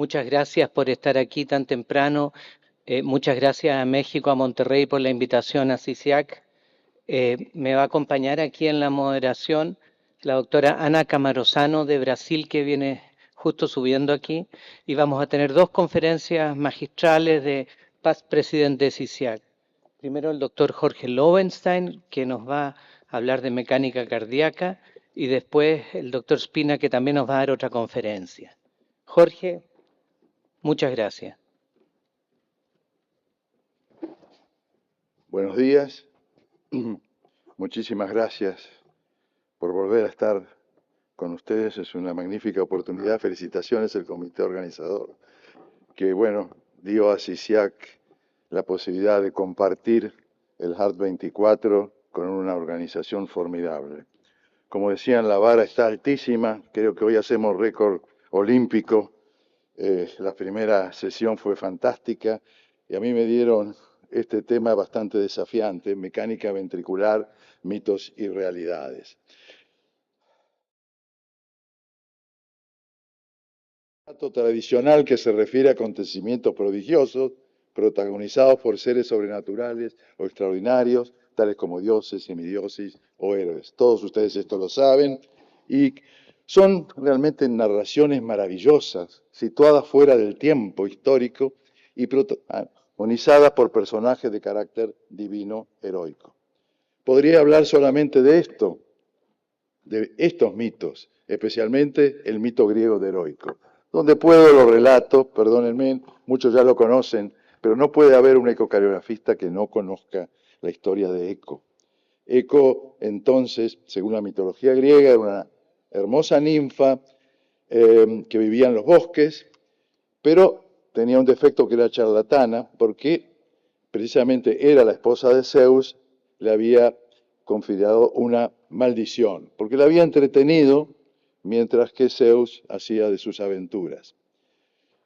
muchas gracias por estar aquí tan temprano. Muchas gracias a México, a Monterrey por la invitación a CICIAC. Me va a acompañar aquí en la moderación la doctora Ana Camarosano de Brasil, que viene justo subiendo aquí, y vamos a tener dos conferencias magistrales de past presidente de CICIAC. Primero el doctor Jorge Lowenstein, que nos va a hablar de mecánica cardíaca, y después el doctor Spina, que también nos va a dar otra conferencia. Jorge, muchas gracias. Buenos días. Muchísimas gracias por volver a estar con ustedes. Es una magnífica oportunidad. Felicitaciones al comité organizador, que bueno, dio a CICIAC la posibilidad de compartir el Heart 24 con una organización formidable. Como decían, la vara está altísima. Creo que hoy hacemos récord olímpico. La primera sesión fue fantástica y a mí me dieron este tema bastante desafiante: mecánica ventricular, mitos y realidades. Un relato tradicional que se refiere a acontecimientos prodigiosos protagonizados por seres sobrenaturales o extraordinarios, tales como dioses, semidioses o héroes. Todos ustedes esto lo saben y son realmente narraciones maravillosas, situadas fuera del tiempo histórico y protagonizadas por personajes de carácter divino heroico. Podría hablar solamente de esto, de estos mitos, especialmente el mito griego de heroico. Donde puedo lo relato, perdónenme, muchos ya lo conocen, pero no puede haber un ecocardiografista que no conozca la historia de Eco. Eco, entonces, según la mitología griega, era una hermosa ninfa que vivía en los bosques, pero tenía un defecto que era charlatana, porque precisamente era la esposa de Zeus, le había confiriado una maldición, porque la había entretenido mientras que Zeus hacía de sus aventuras.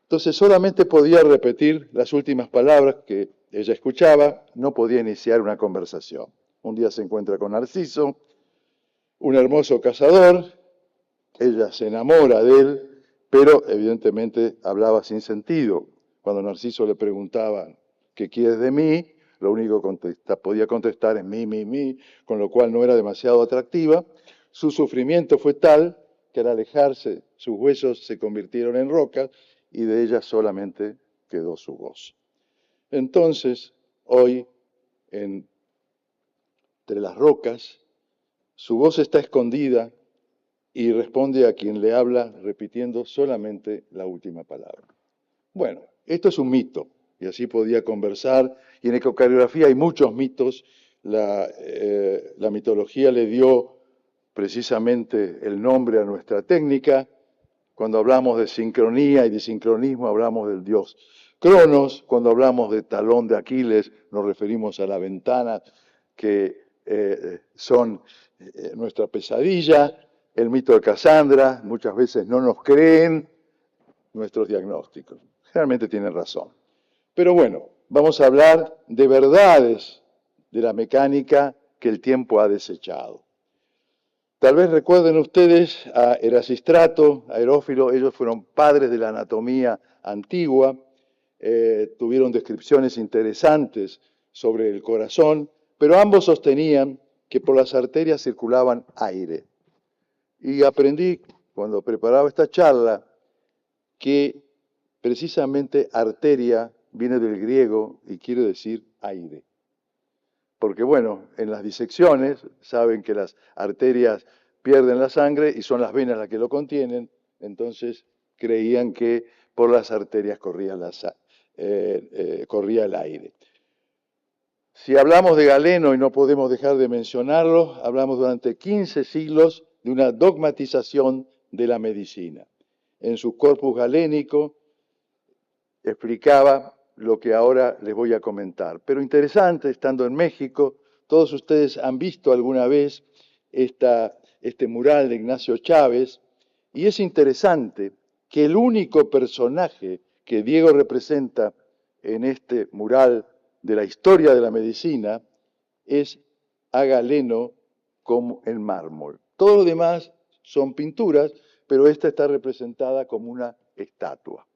Entonces solamente podía repetir las últimas palabras que ella escuchaba, no podía iniciar una conversación. Un día se encuentra con Narciso, un hermoso cazador, ella se enamora de él, pero evidentemente hablaba sin sentido. Cuando Narciso le preguntaba, ¿qué quieres de mí?, lo único que podía contestar es mí, con lo cual no era demasiado atractiva. Su sufrimiento fue tal que al alejarse sus huesos se convirtieron en rocas y de ella solamente quedó su voz. Entonces, hoy, entre las rocas, su voz está escondida y responde a quien le habla repitiendo solamente la última palabra. Bueno, esto es un mito, y así podía conversar, y en ecocardiografía hay muchos mitos. La mitología le dio precisamente el nombre a nuestra técnica. Cuando hablamos de sincronía y de sincronismo hablamos del dios Cronos. Cuando hablamos de talón de Aquiles nos referimos a la ventana que son nuestra pesadilla. El mito de Casandra, muchas veces no nos creen nuestros diagnósticos. Generalmente tienen razón. Pero bueno, vamos a hablar de verdades de la mecánica que el tiempo ha desechado. Tal vez recuerden ustedes a Erasistrato, a Herófilo. Ellos fueron padres de la anatomía antigua, tuvieron descripciones interesantes sobre el corazón, pero ambos sostenían que por las arterias circulaban aire. Y aprendí, cuando preparaba esta charla, que precisamente arteria viene del griego y quiere decir aire. Porque bueno, en las disecciones saben que las arterias pierden la sangre y son las venas las que lo contienen, entonces creían que por las arterias corría el aire. Si hablamos de Galeno, y no podemos dejar de mencionarlo, hablamos durante 15 siglos de una dogmatización de la medicina. En su Corpus Galénico explicaba lo que ahora les voy a comentar. Pero interesante, estando en México, todos ustedes han visto alguna vez este mural de Ignacio Chávez, y es interesante que el único personaje que Diego representa en este mural de la historia de la medicina es a Galeno como en mármol. Todo lo demás son pinturas, pero esta está representada como una estatua.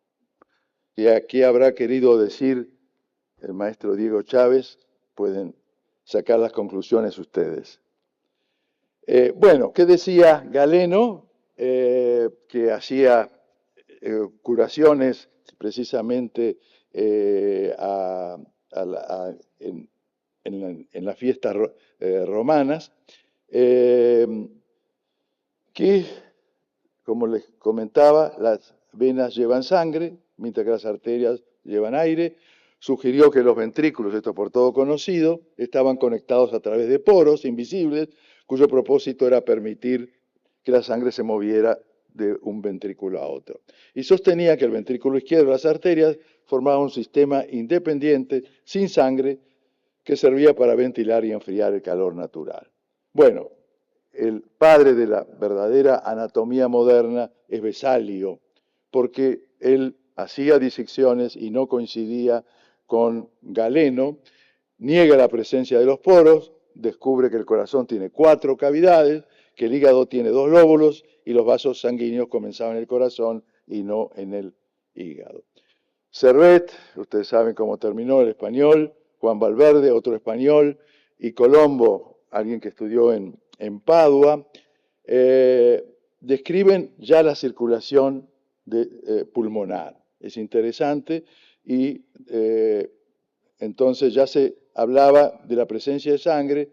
que aquí habrá querido decir el maestro Diego Chávez, pueden sacar las conclusiones ustedes. Bueno, ¿qué decía Galeno? Que hacía curaciones precisamente en las fiestas romanas, que, como les comentaba, las venas llevan sangre, mientras que las arterias llevan aire. Sugirió que los ventrículos, esto por todo conocido, estaban conectados a través de poros invisibles, cuyo propósito era permitir que la sangre se moviera de un ventrículo a otro. Y sostenía que el ventrículo izquierdo y las arterias formaban un sistema independiente, sin sangre, que servía para ventilar y enfriar el calor natural. Bueno, el padre de la verdadera anatomía moderna es Vesalio, porque él hacía disecciones y no coincidía con Galeno, niega la presencia de los poros, descubre que el corazón tiene 4 cavidades, que el hígado tiene 2 lóbulos y los vasos sanguíneos comenzaban en el corazón y no en el hígado. Servet, ustedes saben cómo terminó el español, Juan Valverde, otro español, y Colombo, alguien que estudió en Padua, describen ya la circulación pulmonar. Es interesante y entonces ya se hablaba de la presencia de sangre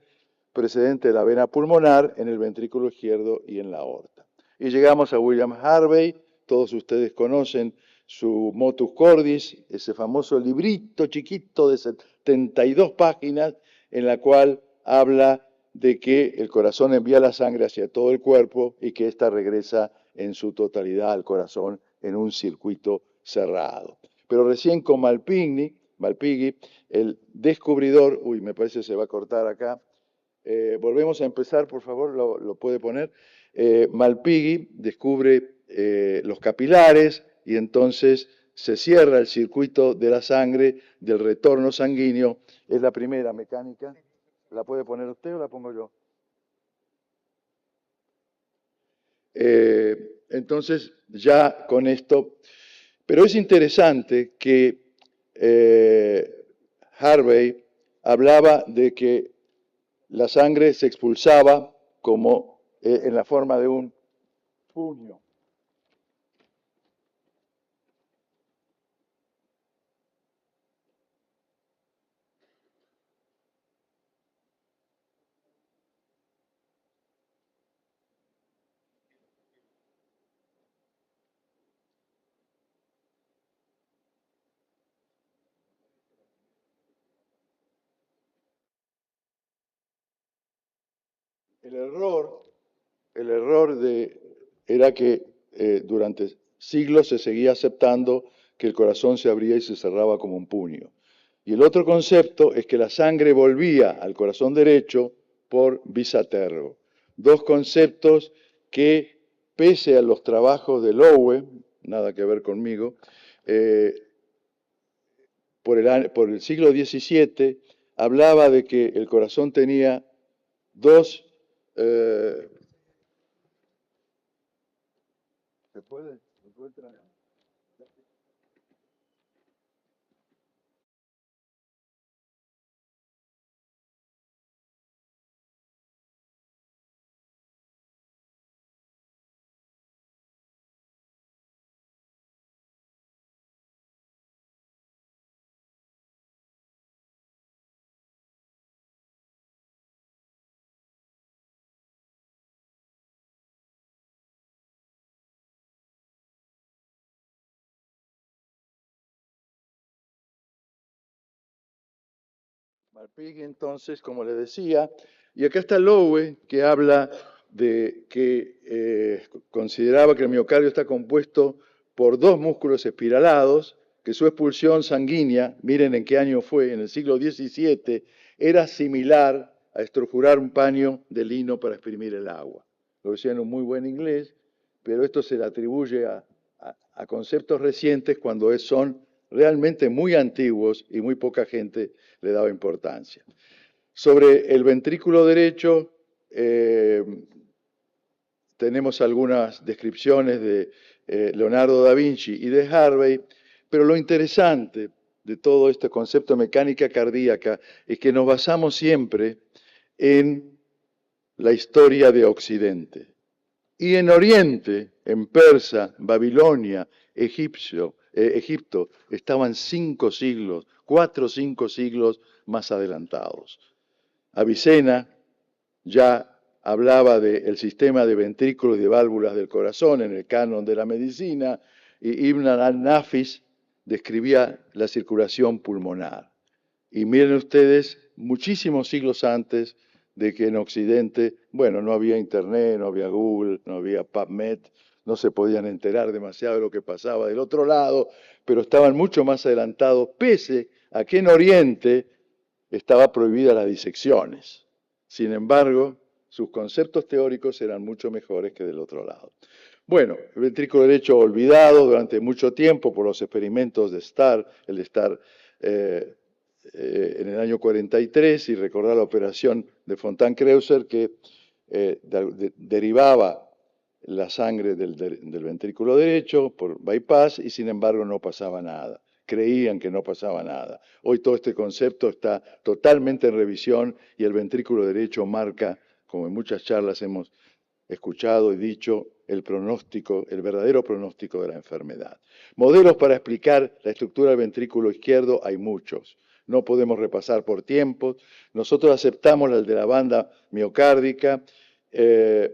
precedente de la vena pulmonar en el ventrículo izquierdo y en la aorta. Y llegamos a William Harvey, todos ustedes conocen su Motus Cordis, ese famoso librito chiquito de 72 páginas en la cual habla de que el corazón envía la sangre hacia todo el cuerpo y que ésta regresa en su totalidad al corazón en un circuito cerrado. Pero recién con Malpighi, el descubridor, me parece que se va a cortar acá, volvemos a empezar, por favor, lo puede poner. Malpighi descubre los capilares y entonces se cierra el circuito de la sangre, del retorno sanguíneo. Es la primera mecánica. ¿La puede poner usted o la pongo yo? Entonces, ya con esto. Pero es interesante que Harvey hablaba de que la sangre se expulsaba como en la forma de un puño. El error era que durante siglos se seguía aceptando que el corazón se abría y se cerraba como un puño. Y el otro concepto es que la sangre volvía al corazón derecho por bisatergo. Dos conceptos que, pese a los trabajos de Lowe, nada que ver conmigo, por el siglo XVII hablaba de que el corazón tenía dos... ¿Se puede? ¿Se puede traer? Malpighi, entonces, como le decía, y acá está Lowe, que habla de que consideraba que el miocardio está compuesto por 2 músculos espiralados, que su expulsión sanguínea, miren en qué año fue, en el siglo XVII, era similar a estrujurar un paño de lino para exprimir el agua. Lo decía en un muy buen inglés, pero esto se le atribuye a conceptos recientes cuando son realmente muy antiguos y muy poca gente le daba importancia. Sobre el ventrículo derecho, tenemos algunas descripciones de Leonardo da Vinci y de Harvey, Pero lo interesante de todo este concepto de mecánica cardíaca es que nos basamos siempre en la historia de Occidente. Y en Oriente, en Persa, Babilonia, Egipto, estaban 5 siglos, 4 o 5 siglos más adelantados. Avicena ya hablaba del sistema de ventrículos y de válvulas del corazón en el canon de la medicina, y Ibn al-Nafis describía la circulación pulmonar. Y miren ustedes, muchísimos siglos antes de que en Occidente, bueno, no había Internet, no había Google, no había PubMed, no se podían enterar demasiado de lo que pasaba del otro lado, pero estaban mucho más adelantados, pese a que en Oriente estaba prohibida las disecciones. Sin embargo, sus conceptos teóricos eran mucho mejores que del otro lado. Bueno, el ventrículo derecho olvidado durante mucho tiempo por los experimentos de Starr, el de Starr en el año 43, y recordar la operación de Fontan-Kreuser que derivaba la sangre del ventrículo derecho por bypass y sin embargo no pasaba nada. Creían que no pasaba nada. Hoy todo este concepto está totalmente en revisión y el ventrículo derecho marca, como en muchas charlas hemos escuchado y dicho, el pronóstico, el verdadero pronóstico de la enfermedad. Modelos para explicar la estructura del ventrículo izquierdo hay muchos. No podemos repasar por tiempo. Nosotros aceptamos el de la banda miocárdica, el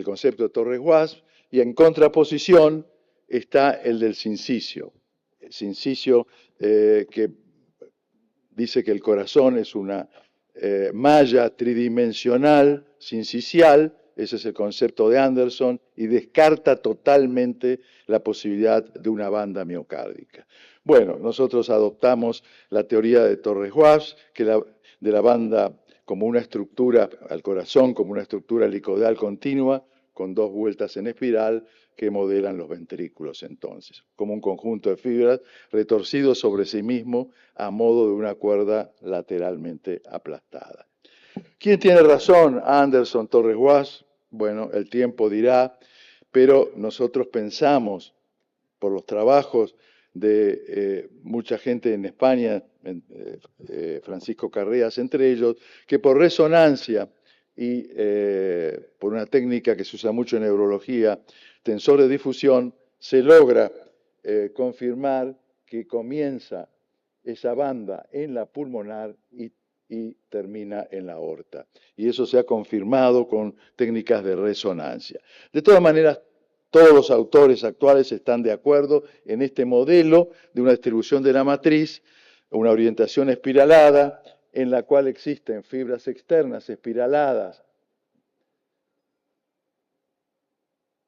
concepto de Torres-Wasp, y en contraposición está el del sincicio. El sincicio que dice que el corazón es una malla tridimensional sincicial, ese es el concepto de Anderson, y descarta totalmente la posibilidad de una banda miocárdica. Bueno, nosotros adoptamos la teoría de Torres-Wasp, de la banda como una estructura, al corazón como una estructura helicoidal continua, con 2 vueltas en espiral que modelan los ventrículos entonces, como un conjunto de fibras retorcidos sobre sí mismo a modo de una cuerda lateralmente aplastada. ¿Quién tiene razón? Anderson, Torres-Wasp. Bueno, el tiempo dirá, pero nosotros pensamos, por los trabajos de mucha gente en España, Francisco Carreas entre ellos, que por resonancia y por una técnica que se usa mucho en neurología, tensor de difusión, se logra confirmar que comienza esa banda en la pulmonar y termina en la aorta. Y eso se ha confirmado con técnicas de resonancia. De todas maneras, todos los autores actuales están de acuerdo en este modelo de una distribución de la matriz, una orientación espiralada, en la cual existen fibras externas espiraladas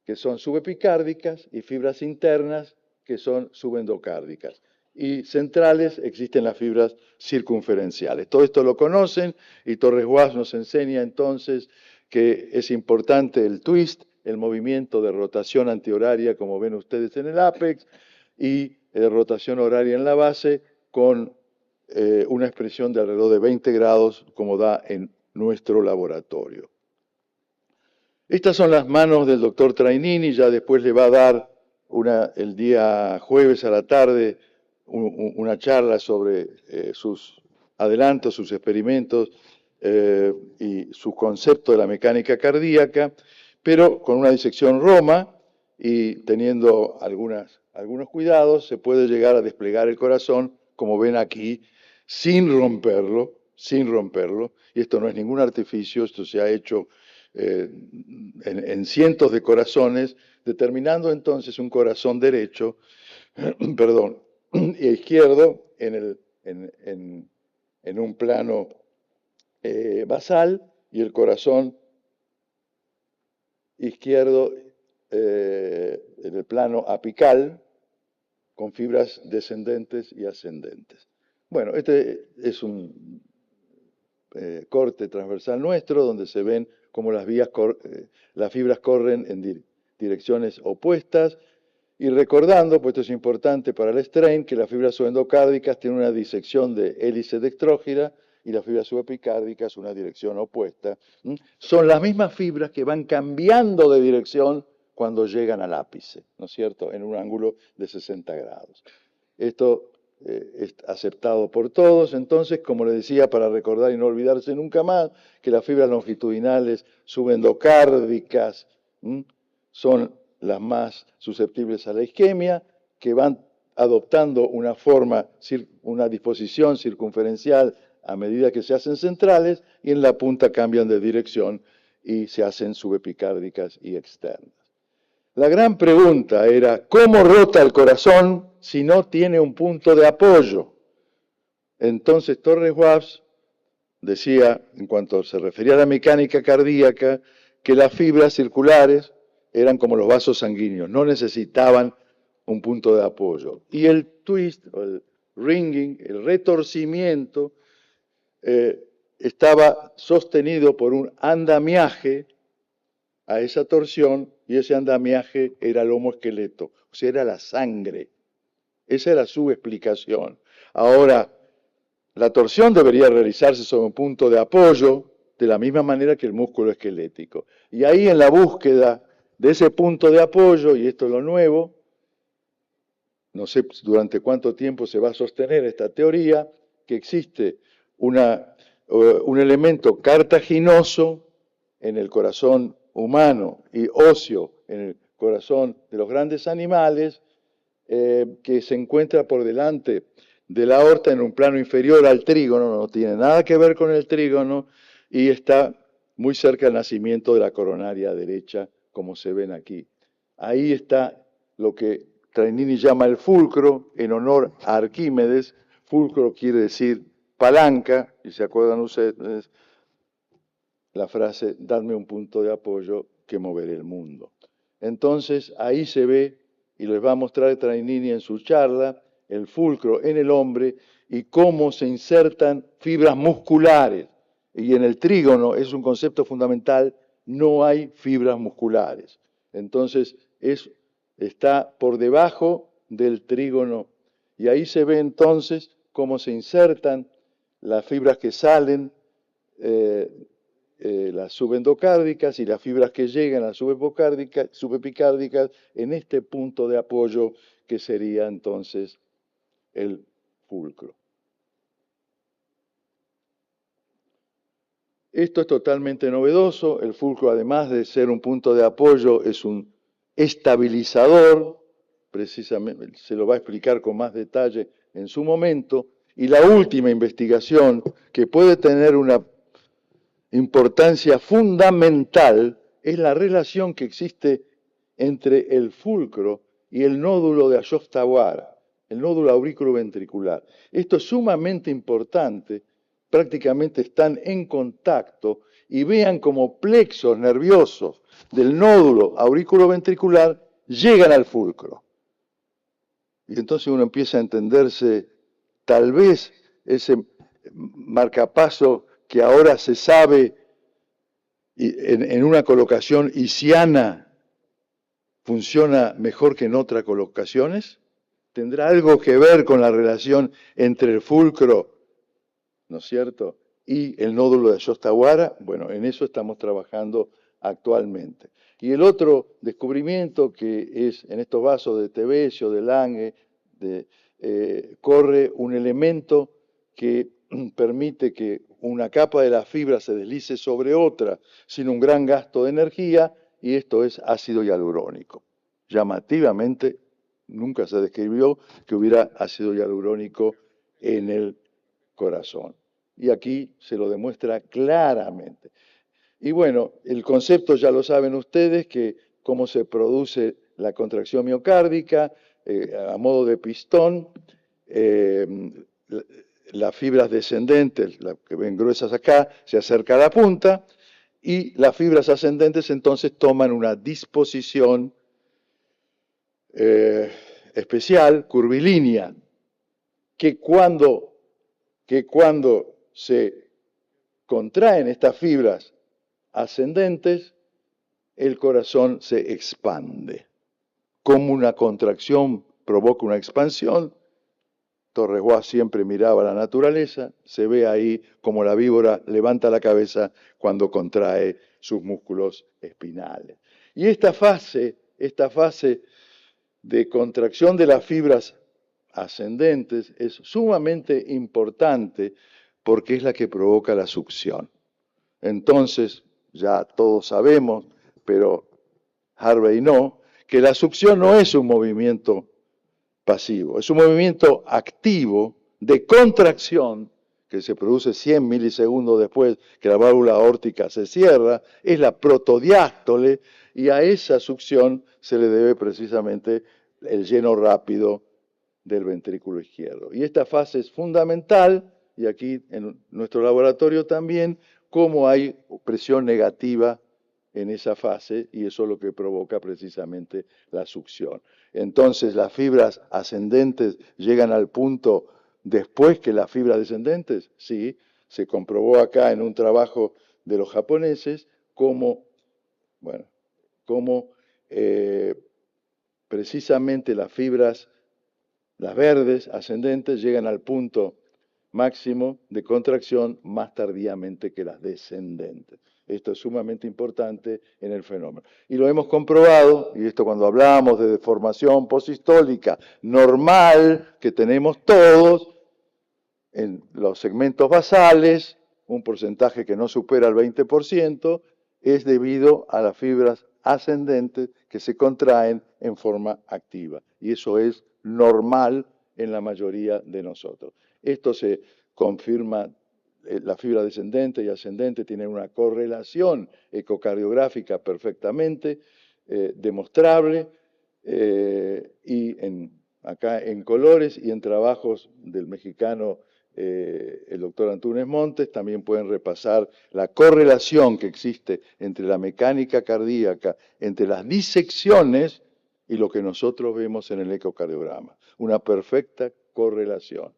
que son subepicárdicas y fibras internas que son subendocárdicas. Y centrales existen las fibras circunferenciales. Todo esto lo conocen y Torres-Wasp nos enseña entonces que es importante el twist, el movimiento de rotación antihoraria, como ven ustedes en el ápex, y de rotación horaria en la base, con una expresión de alrededor de 20 grados, como da en nuestro laboratorio. Estas son las manos del doctor Trainini, ya después le va a dar el día jueves a la tarde una charla sobre sus adelantos, sus experimentos y su concepto de la mecánica cardíaca, pero con una disección Roma y teniendo algunos cuidados, se puede llegar a desplegar el corazón, como ven aquí, sin romperlo, y esto no es ningún artificio, esto se ha hecho en cientos de corazones, determinando entonces un corazón derecho, perdón, y izquierdo en un plano basal y el corazón izquierdo en el plano apical con fibras descendentes y ascendentes. Bueno, este es un corte transversal nuestro donde se ven cómo las fibras corren en direcciones opuestas. Y recordando, pues esto es importante para el strain, que las fibras subendocárdicas tienen una disección de hélice dextrógira y las fibras subepicárdicas una dirección opuesta. Son las mismas fibras que van cambiando de dirección cuando llegan al ápice, ¿no es cierto?, en un ángulo de 60 grados. Esto es aceptado por todos. Entonces, como les decía, para recordar y no olvidarse nunca más, que las fibras longitudinales subendocárdicas son las más susceptibles a la isquemia, que van adoptando una forma, una disposición circunferencial a medida que se hacen centrales, y en la punta cambian de dirección y se hacen subepicárdicas y externas. La gran pregunta era, ¿cómo rota el corazón si no tiene un punto de apoyo? Entonces Torres-Waps decía, en cuanto se refería a la mecánica cardíaca, que las fibras circulares eran como los vasos sanguíneos, no necesitaban un punto de apoyo. Y el twist, o el ringing, el retorcimiento, estaba sostenido por un andamiaje a esa torsión, y ese andamiaje era el homoesqueleto, o sea, era la sangre. Esa era su explicación. Ahora, la torsión debería realizarse sobre un punto de apoyo, de la misma manera que el músculo esquelético. Y ahí, en la búsqueda de ese punto de apoyo, y esto es lo nuevo, no sé durante cuánto tiempo se va a sostener esta teoría, que existe un elemento cartilaginoso en el corazón humano y óseo en el corazón de los grandes animales, que se encuentra por delante de la aorta en un plano inferior al trígono, no tiene nada que ver con el trígono, y está muy cerca del nacimiento de la coronaria derecha, como se ven aquí. Ahí está lo que Trainini llama el fulcro, en honor a Arquímedes. Fulcro quiere decir palanca, y se acuerdan ustedes la frase, dadme un punto de apoyo que moveré el mundo. Entonces, ahí se ve, y les va a mostrar Trainini en su charla, el fulcro en el hombre y cómo se insertan fibras musculares. Y en el trígono es un concepto fundamental, no hay fibras musculares. Entonces, está por debajo del trígono. Y ahí se ve entonces cómo se insertan las fibras que salen, las subendocárdicas, y las fibras que llegan a las subepicárdicas en este punto de apoyo que sería entonces el fulcro. Esto es totalmente novedoso. El fulcro, además de ser un punto de apoyo, es un estabilizador, precisamente se lo va a explicar con más detalle en su momento. Y la última investigación, que puede tener una importancia fundamental, es la relación que existe entre el fulcro y el nódulo de Ashok-Tawara, el nódulo auriculoventricular. Esto es sumamente importante, prácticamente están en contacto, y vean cómo plexos nerviosos del nódulo auriculoventricular llegan al fulcro. Y entonces uno empieza a entenderse, tal vez ese marcapaso que ahora se sabe en una colocación isiana funciona mejor que en otras colocaciones. ¿Tendrá algo que ver con la relación entre el fulcro, ¿no es cierto?, y el nódulo de Ashok-Tawara? Bueno, en eso estamos trabajando actualmente. Y el otro descubrimiento, que es en estos vasos de Tevesio, de Lange, corre un elemento que permite que una capa de la fibra se deslice sobre otra sin un gran gasto de energía, y esto es ácido hialurónico. Llamativamente, nunca se describió que hubiera ácido hialurónico en el corazón. Y aquí se lo demuestra claramente. Y bueno, el concepto ya lo saben ustedes, que cómo se produce la contracción miocárdica a modo de pistón, las fibras descendentes, las que ven gruesas acá, se acerca a la punta, y las fibras ascendentes entonces toman una disposición especial, curvilínea, que cuando se contraen estas fibras ascendentes, el corazón se expande. Como una contracción provoca una expansión, Torres-Waps siempre miraba a la naturaleza, se ve ahí como la víbora levanta la cabeza cuando contrae sus músculos espinales. Y esta fase esta fase de contracción de las fibras ascendentes es sumamente importante porque es la que provoca la succión. Entonces, ya todos sabemos, pero Harvey no, que la succión no es un movimiento pasivo, es un movimiento activo de contracción que se produce 100 milisegundos después que la válvula aórtica se cierra, es la protodiástole, y a esa succión se le debe precisamente el lleno rápido del ventrículo izquierdo. Y esta fase es fundamental, y aquí en nuestro laboratorio también, cómo hay presión negativa en esa fase, y eso es lo que provoca precisamente la succión. Entonces, las fibras ascendentes llegan al punto después que las fibras descendentes, sí, se comprobó acá en un trabajo de los japoneses cómo, bueno, cómo precisamente las fibras, las verdes ascendentes, llegan al punto máximo de contracción más tardíamente que las descendentes. Esto es sumamente importante en el fenómeno. Y lo hemos comprobado, y esto cuando hablamos de deformación posistólica normal que tenemos todos, en los segmentos basales, un porcentaje que no supera el 20%, es debido a las fibras ascendentes que se contraen en forma activa. Y eso es normal en la mayoría de nosotros. Esto se confirma, la fibra descendente y ascendente tienen una correlación ecocardiográfica perfectamente demostrable, y acá en colores y en trabajos del mexicano el doctor Antúnez Montes también pueden repasar la correlación que existe entre la mecánica cardíaca, entre las disecciones y lo que nosotros vemos en el ecocardiograma. Una perfecta correlación.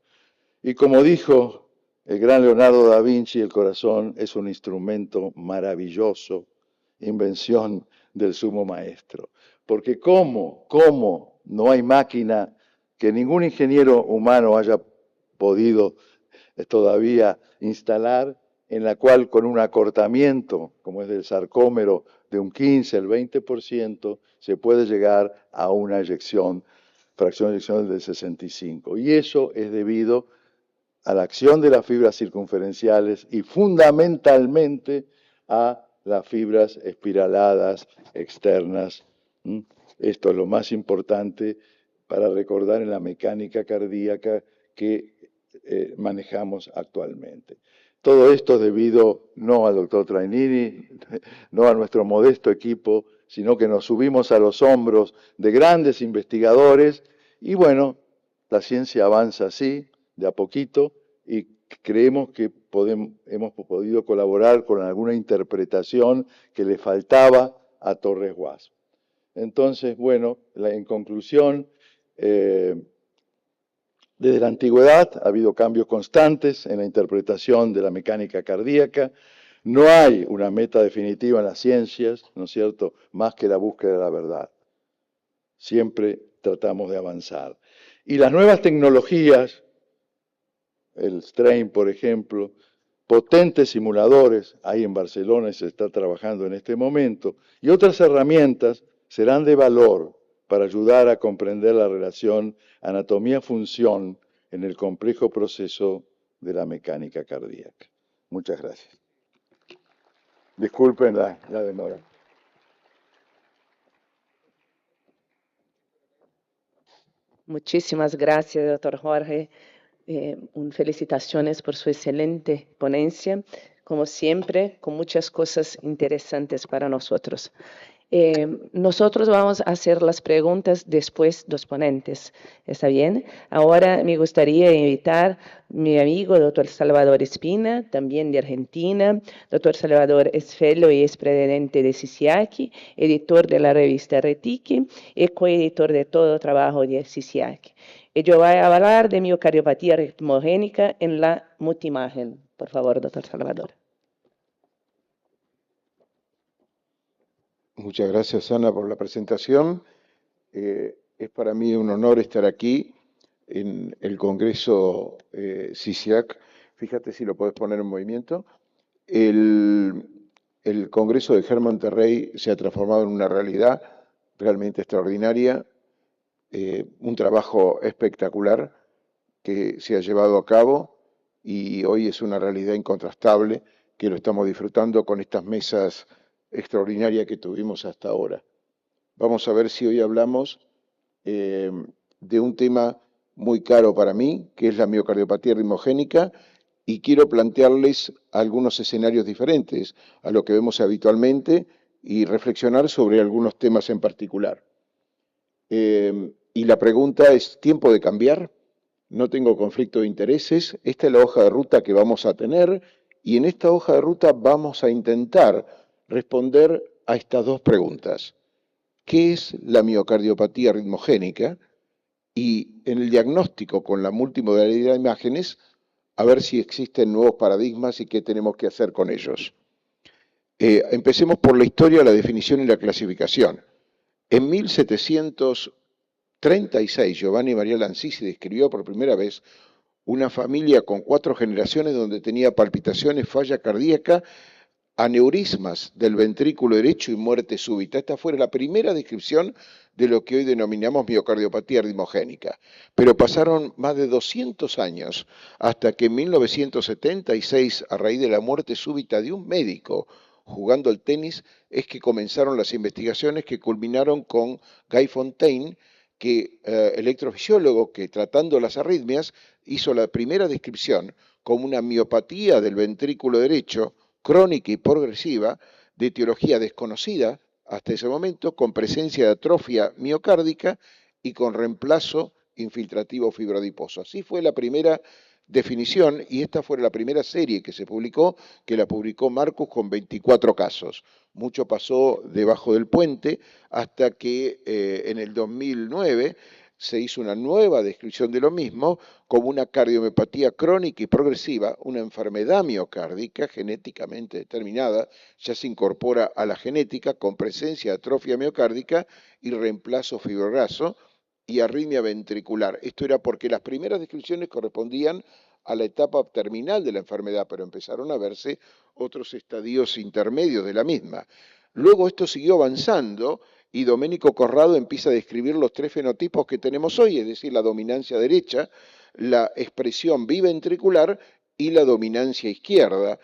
Y como dijo el gran Leonardo da Vinci, el corazón es un instrumento maravilloso, invención del sumo maestro. Porque ¿cómo no hay máquina que ningún ingeniero humano haya podido todavía instalar, en la cual con un acortamiento, como es del sarcómero, de un 15 al 20%, se puede llegar a una fracción de eyección del 65%. Y eso es debido a la acción de las fibras circunferenciales y fundamentalmente a las fibras espiraladas externas. Esto es lo más importante para recordar en la mecánica cardíaca que manejamos actualmente. Todo esto es debido no al doctor Trainini, no a nuestro modesto equipo, sino que nos subimos a los hombros de grandes investigadores y bueno, la ciencia avanza así, de a poquito, y creemos que hemos podido colaborar con alguna interpretación que le faltaba a Torres Guas. Entonces, bueno, en conclusión, desde la antigüedad ha habido cambios constantes en la interpretación de la mecánica cardíaca. No hay una meta definitiva en las ciencias, ¿no es cierto?, más que la búsqueda de la verdad. Siempre tratamos de avanzar. Y las nuevas tecnologías, el Strain, por ejemplo, potentes simuladores, ahí en Barcelona se está trabajando en este momento, y otras herramientas serán de valor para ayudar a comprender la relación anatomía-función en el complejo proceso de la mecánica cardíaca. Muchas gracias. Disculpen la demora. Muchísimas gracias, doctor Jorge. Felicitaciones por su excelente ponencia, como siempre, con muchas cosas interesantes para nosotros. Nosotros vamos a hacer las preguntas después de los ponentes, ¿está bien? Ahora me gustaría invitar a mi amigo, doctor Salvador Espina, también de Argentina. Doctor Salvador es fellow y es presidente de CICIAC, editor de la revista Retique y coeditor de todo trabajo de CICIAC. Yo voy a hablar de miocardiopatía ritmogénica en la multiimagen. Por favor, doctor Salvador. Muchas gracias, Ana, por la presentación. Es para mí un honor estar aquí en el Congreso CICIAC. Fíjate si lo podés poner en movimiento. El Congreso de GER Monterrey se ha transformado en una realidad realmente extraordinaria, un trabajo espectacular que se ha llevado a cabo y hoy es una realidad incontrastable que lo estamos disfrutando con estas mesas extraordinarias que tuvimos hasta ahora. Vamos a ver si hoy hablamos de un tema muy caro para mí, que es la miocardiopatía ritmogénica, y quiero plantearles algunos escenarios diferentes a lo que vemos habitualmente y reflexionar sobre algunos temas en particular. Y la pregunta es, ¿tiempo de cambiar? No tengo conflicto de intereses. Esta es la hoja de ruta que vamos a tener y en esta hoja de ruta vamos a intentar responder a estas dos preguntas. ¿Qué es la miocardiopatía ritmogénica? Y en el diagnóstico con la multimodalidad de imágenes, a ver si existen nuevos paradigmas y qué tenemos que hacer con ellos. Empecemos por la historia, la definición y la clasificación. En 1736, Giovanni Maria Lanzisi describió por primera vez una familia con 4 generaciones donde tenía palpitaciones, falla cardíaca, aneurismas del ventrículo derecho y muerte súbita. Esta fue la primera descripción de lo que hoy denominamos miocardiopatía ritmogénica. Pero pasaron más de 200 años hasta que en 1976, a raíz de la muerte súbita de un médico jugando al tenis, es que comenzaron las investigaciones que culminaron con Guy Fontaine, que electrofisiólogo que tratando las arritmias hizo la primera descripción como una miopatía del ventrículo derecho crónica y progresiva de etiología desconocida hasta ese momento, con presencia de atrofia miocárdica y con reemplazo infiltrativo fibrodiposo. Así fue la primera definición y esta fue la primera serie que se publicó, que la publicó Marcus con 24 casos. Mucho pasó debajo del puente hasta que en el 2009 se hizo una nueva descripción de lo mismo como una cardiomiopatía crónica y progresiva, una enfermedad miocárdica genéticamente determinada, ya se incorpora a la genética con presencia de atrofia miocárdica y reemplazo fibroraso y arritmia ventricular. Esto era porque las primeras descripciones correspondían a la etapa terminal de la enfermedad, pero empezaron a verse otros estadios intermedios de la misma. Luego esto siguió avanzando y Domenico Corrado empieza a describir los 3 fenotipos que tenemos hoy, es decir, la dominancia derecha, la expresión biventricular y la dominancia izquierda.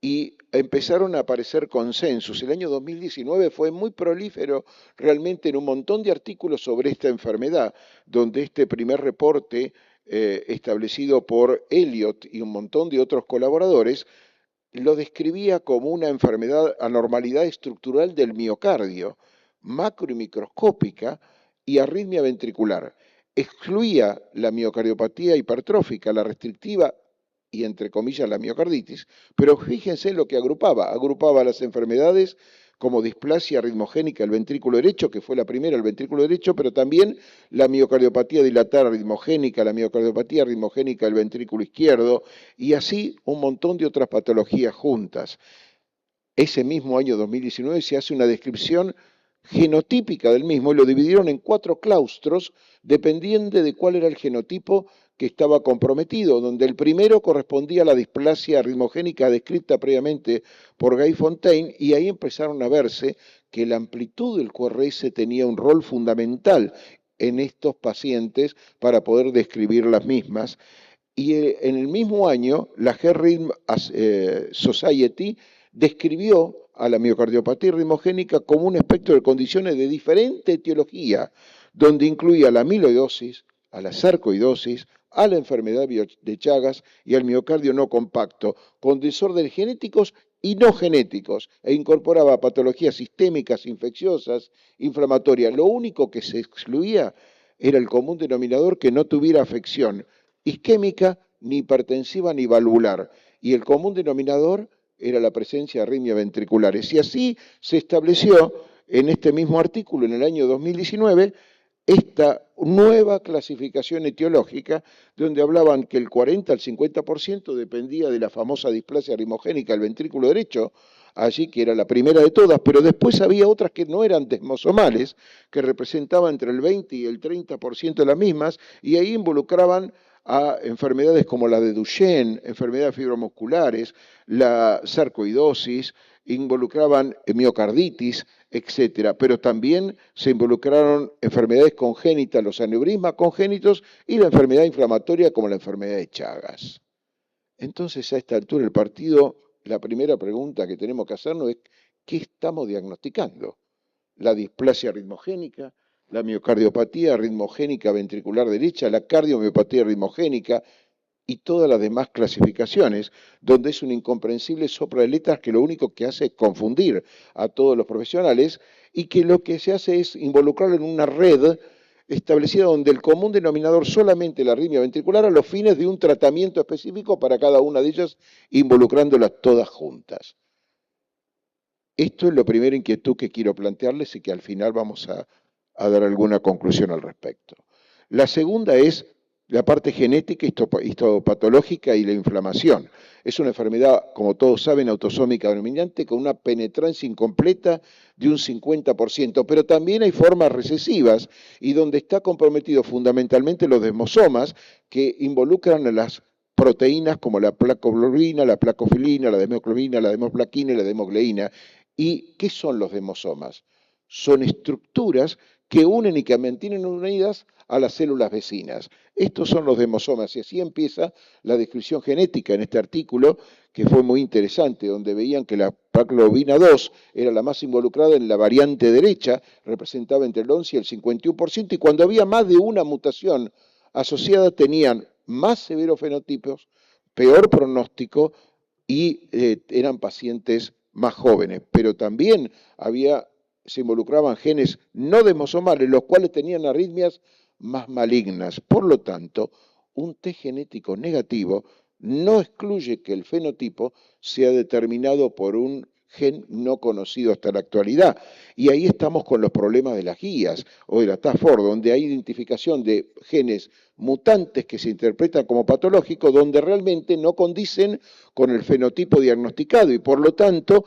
Y empezaron a aparecer consensos. El año 2019 fue muy prolífero realmente en un montón de artículos sobre esta enfermedad, donde este primer reporte establecido por Elliot y un montón de otros colaboradores lo describía como una enfermedad, anormalidad estructural del miocardio, macro y microscópica y arritmia ventricular. Excluía la miocardiopatía hipertrófica, la restrictiva y entre comillas la miocarditis, pero fíjense lo que agrupaba las enfermedades como displasia ritmogénica del ventrículo derecho, que fue la primera, el ventrículo derecho, pero también la miocardiopatía dilatada ritmogénica, la miocardiopatía ritmogénica del ventrículo izquierdo, y así un montón de otras patologías juntas. Ese mismo año 2019 se hace una descripción genotípica del mismo y lo dividieron en 4 claustros dependiendo de cuál era el genotipo que estaba comprometido, donde el primero correspondía a la displasia ritmogénica descrita previamente por Guy Fontaine y ahí empezaron a verse que la amplitud del QRS tenía un rol fundamental en estos pacientes para poder describir las mismas. Y en el mismo año la Heart Rhythm Society describió a la miocardiopatía ritmogénica como un espectro de condiciones de diferente etiología, donde incluía la amiloidosis, a la sarcoidosis, a la enfermedad de Chagas y al miocardio no compacto, con desórdenes genéticos y no genéticos, e incorporaba patologías sistémicas, infecciosas, inflamatorias. Lo único que se excluía era el común denominador que no tuviera afección isquémica, ni hipertensiva, ni valvular. Y el común denominador era la presencia de arritmias ventriculares. Y así se estableció en este mismo artículo, en el año 2019, esta nueva clasificación etiológica, donde hablaban que el 40 al 50% dependía de la famosa displasia ritmogénica del ventrículo derecho, allí que era la primera de todas, pero después había otras que no eran desmosomales, que representaban entre el 20 y el 30% de las mismas, y ahí involucraban a enfermedades como la de Duchenne, enfermedades fibromusculares, la sarcoidosis, involucraban miocarditis, etcétera, pero también se involucraron enfermedades congénitas, los aneurismas congénitos y la enfermedad inflamatoria como la enfermedad de Chagas. Entonces, a esta altura del partido, la primera pregunta que tenemos que hacernos es, ¿qué estamos diagnosticando? La displasia ritmogénica, la miocardiopatía ritmogénica ventricular derecha, la cardiomiopatía ritmogénica y todas las demás clasificaciones, donde es un incomprensible soplo de letras que lo único que hace es confundir a todos los profesionales y que lo que se hace es involucrarlo en una red establecida donde el común denominador solamente la arritmia ventricular a los fines de un tratamiento específico para cada una de ellas, involucrándolas todas juntas. Esto es la primera inquietud que quiero plantearles y que al final vamos a dar alguna conclusión al respecto. La segunda es la parte genética, histopatológica y la inflamación. Es una enfermedad, como todos saben, autosómica dominante con una penetrancia incompleta de un 50%, pero también hay formas recesivas y donde está comprometido fundamentalmente los desmosomas que involucran a las proteínas como la placoglobina, la placofilina, la desmoglobina, la desmoplaquina y la desmogleína. ¿Y qué son los desmosomas? Son estructuras que unen y que mantienen unidas a las células vecinas. Estos son los desmosomas y así empieza la descripción genética en este artículo que fue muy interesante, donde veían que la placoglobina 2 era la más involucrada en la variante derecha, representaba entre el 11 y el 51%, y cuando había más de una mutación asociada tenían más severos fenotipos, peor pronóstico y eran pacientes más jóvenes, pero también se involucraban genes no desmosomales, los cuales tenían arritmias más malignas. Por lo tanto, un test genético negativo no excluye que el fenotipo sea determinado por un gen no conocido hasta la actualidad. Y ahí estamos con los problemas de las guías o de la Task Force, donde hay identificación de genes mutantes que se interpretan como patológicos, donde realmente no condicen con el fenotipo diagnosticado y por lo tanto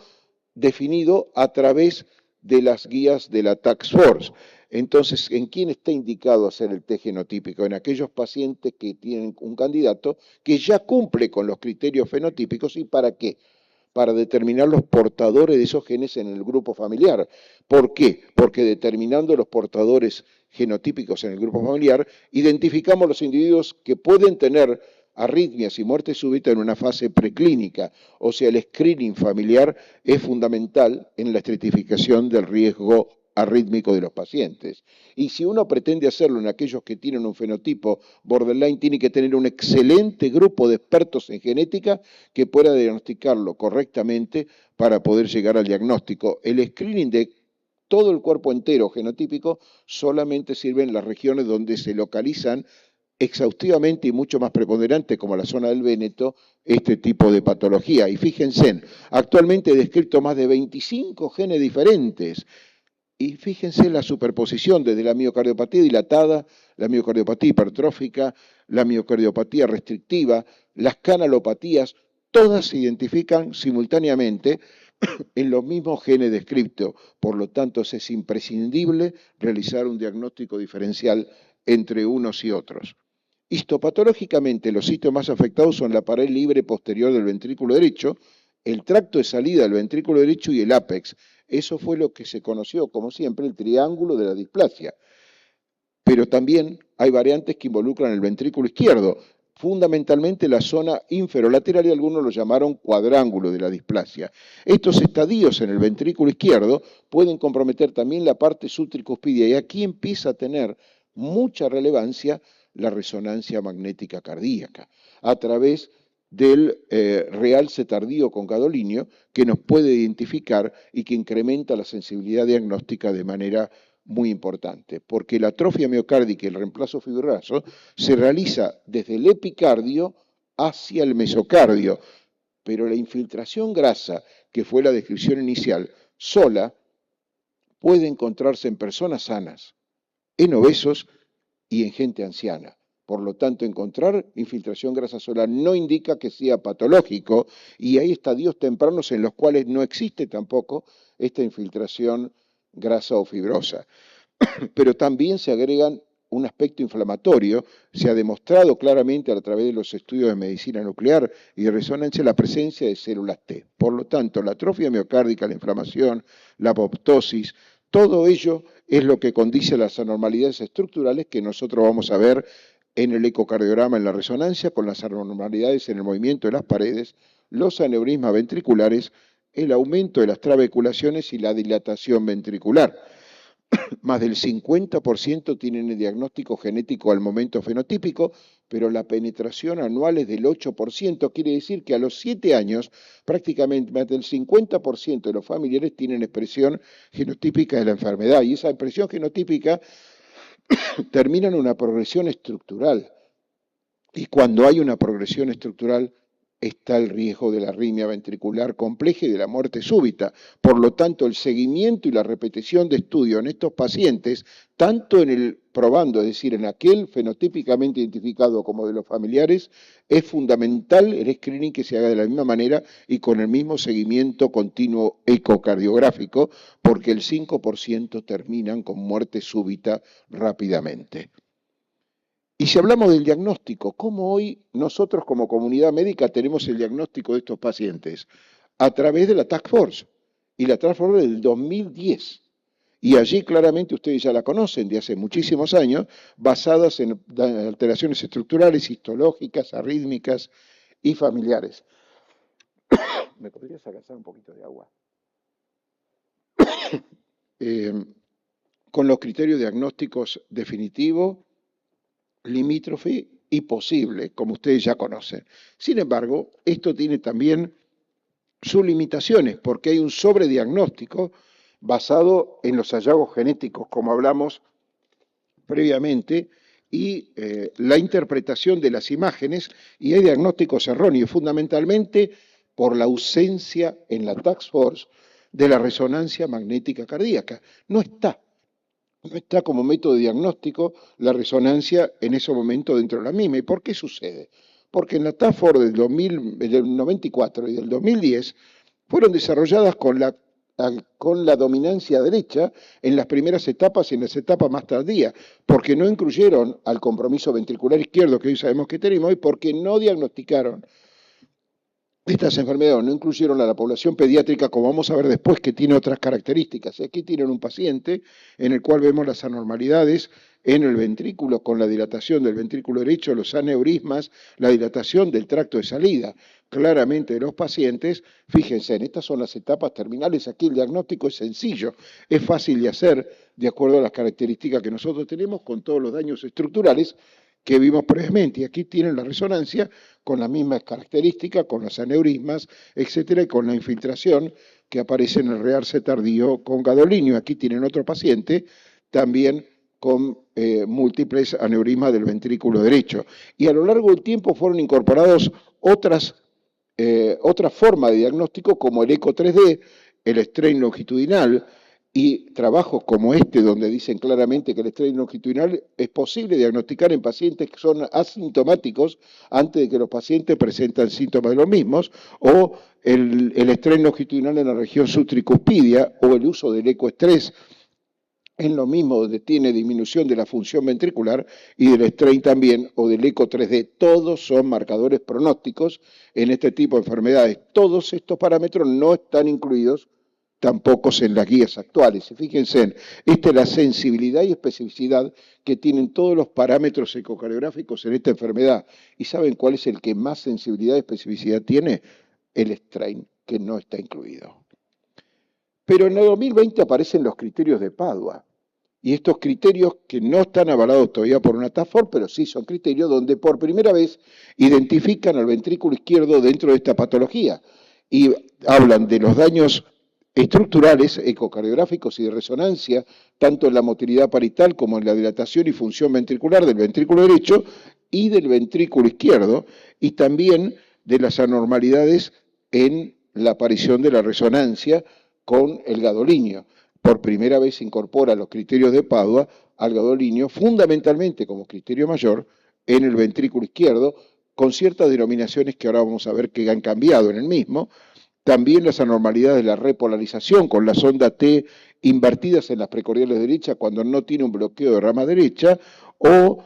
definido a través de las guías de la Task Force. Entonces, ¿en quién está indicado hacer el test genotípico? En aquellos pacientes que tienen un candidato que ya cumple con los criterios fenotípicos. ¿Y para qué? Para determinar los portadores de esos genes en el grupo familiar. ¿Por qué? Porque determinando los portadores genotípicos en el grupo familiar, identificamos los individuos que pueden tener arritmias y muerte súbita en una fase preclínica. O sea, el screening familiar es fundamental en la estratificación del riesgo arrítmico de los pacientes. Y si uno pretende hacerlo en aquellos que tienen un fenotipo borderline, tiene que tener un excelente grupo de expertos en genética que pueda diagnosticarlo correctamente para poder llegar al diagnóstico. El screening de todo el cuerpo entero genotípico solamente sirve en las regiones donde se localizan exhaustivamente y mucho más preponderante, como la zona del Véneto, este tipo de patología. Y fíjense, actualmente he descrito más de 25 genes diferentes. Y fíjense la superposición desde la miocardiopatía dilatada, la miocardiopatía hipertrófica, la miocardiopatía restrictiva, las canalopatías, todas se identifican simultáneamente en los mismos genes descritos. Por lo tanto, es imprescindible realizar un diagnóstico diferencial entre unos y otros. Histopatológicamente, los sitios más afectados son la pared libre posterior del ventrículo derecho, el tracto de salida del ventrículo derecho y el ápex. Eso fue lo que se conoció, como siempre, el triángulo de la displasia. Pero también hay variantes que involucran el ventrículo izquierdo, fundamentalmente la zona inferolateral, y algunos lo llamaron cuadrángulo de la displasia. Estos estadios en el ventrículo izquierdo pueden comprometer también la parte subtricuspidia, y aquí empieza a tener mucha relevancia la resonancia magnética cardíaca, a través del realce tardío con gadolinio, que nos puede identificar y que incrementa la sensibilidad diagnóstica de manera muy importante, porque la atrofia miocárdica y el reemplazo fibrinoso se realiza desde el epicardio hacia el mesocardio, pero la infiltración grasa, que fue la descripción inicial, sola puede encontrarse en personas sanas, en obesos y en gente anciana. Por lo tanto, encontrar infiltración grasa sola no indica que sea patológico, y hay estadios tempranos en los cuales no existe tampoco esta infiltración grasa o fibrosa. Pero también se agregan un aspecto inflamatorio, se ha demostrado claramente a través de los estudios de medicina nuclear y de resonancia la presencia de células T. Por lo tanto, la atrofia miocárdica, la inflamación, la apoptosis, todo ello es lo que condice las anormalidades estructurales que nosotros vamos a ver en el ecocardiograma, en la resonancia, con las anormalidades en el movimiento de las paredes, los aneurismas ventriculares, el aumento de las trabeculaciones y la dilatación ventricular. Más del 50% tienen el diagnóstico genético al momento fenotípico, pero la penetración anual es del 8%, quiere decir que a los 7 años prácticamente más del 50% de los familiares tienen expresión genotípica de la enfermedad, y esa expresión genotípica termina en una progresión estructural. Y cuando hay una progresión estructural, está el riesgo de la arritmia ventricular compleja y de la muerte súbita. Por lo tanto, el seguimiento y la repetición de estudio en estos pacientes, tanto en el probando, es decir, en aquel fenotípicamente identificado como de los familiares, es fundamental el screening que se haga de la misma manera y con el mismo seguimiento continuo ecocardiográfico, porque el 5% terminan con muerte súbita rápidamente. Y si hablamos del diagnóstico, ¿cómo hoy nosotros como comunidad médica tenemos el diagnóstico de estos pacientes? A través de la Task Force, y la Task Force del 2010. Y allí claramente ustedes ya la conocen de hace muchísimos años, basadas en alteraciones estructurales, histológicas, arrítmicas y familiares. ¿Me podrías agazar un poquito de agua? Con los criterios diagnósticos definitivos, limítrofe y posible, como ustedes ya conocen. Sin embargo, esto tiene también sus limitaciones, porque hay un sobrediagnóstico basado en los hallazgos genéticos, como hablamos previamente, y la interpretación de las imágenes, y hay diagnósticos erróneos, fundamentalmente por la ausencia en la Task Force de la resonancia magnética cardíaca. No está como método de diagnóstico la resonancia en ese momento dentro de la misma. ¿Y por qué sucede? Porque en la Task Force del 94 y del 2010 fueron desarrolladas con la dominancia derecha en las primeras etapas y en las etapas más tardías, porque no incluyeron al compromiso ventricular izquierdo que hoy sabemos que tenemos y porque no diagnosticaron estas enfermedades, no incluyeron a la población pediátrica, como vamos a ver después, que tiene otras características. Aquí tienen un paciente en el cual vemos las anormalidades en el ventrículo, con la dilatación del ventrículo derecho, los aneurismas, la dilatación del tracto de salida. Claramente de los pacientes, fíjense, en estas son las etapas terminales, aquí el diagnóstico es sencillo, es fácil de hacer de acuerdo a las características que nosotros tenemos con todos los daños estructurales que vimos previamente, y aquí tienen la resonancia con las mismas características, con los aneurismas, etcétera, y con la infiltración que aparece en el realce tardío con gadolinio. Aquí tienen otro paciente también con múltiples aneurismas del ventrículo derecho. Y a lo largo del tiempo fueron incorporados otras formas de diagnóstico como el eco 3D, el strain longitudinal, y trabajos como este, donde dicen claramente que el strain longitudinal es posible diagnosticar en pacientes que son asintomáticos antes de que los pacientes presentan síntomas de los mismos, o el strain longitudinal en la región subtricuspidia, o el uso del ecoestrés en lo mismo, donde tiene disminución de la función ventricular, y del strain también, o del eco 3D. Todos son marcadores pronósticos en este tipo de enfermedades. Todos estos parámetros no están incluidos tampoco en las guías actuales. Y fíjense, esta es la sensibilidad y especificidad que tienen todos los parámetros ecocardiográficos en esta enfermedad. ¿Y saben cuál es el que más sensibilidad y especificidad tiene? El strain, que no está incluido. Pero en el 2020 aparecen los criterios de Padua. Y estos criterios que no están avalados todavía por una Task Force, pero sí son criterios donde por primera vez identifican al ventrículo izquierdo dentro de esta patología. Y hablan de los daños estructurales, ecocardiográficos y de resonancia, tanto en la motilidad parietal como en la dilatación y función ventricular del ventrículo derecho y del ventrículo izquierdo, y también de las anormalidades en la aparición de la resonancia con el gadolinio. Por primera vez se incorpora los criterios de Padua al gadolinio, fundamentalmente como criterio mayor, en el ventrículo izquierdo, con ciertas denominaciones que ahora vamos a ver que han cambiado en el mismo. También las anormalidades de la repolarización con la sonda T invertidas en las precordiales derechas cuando no tiene un bloqueo de rama derecha, o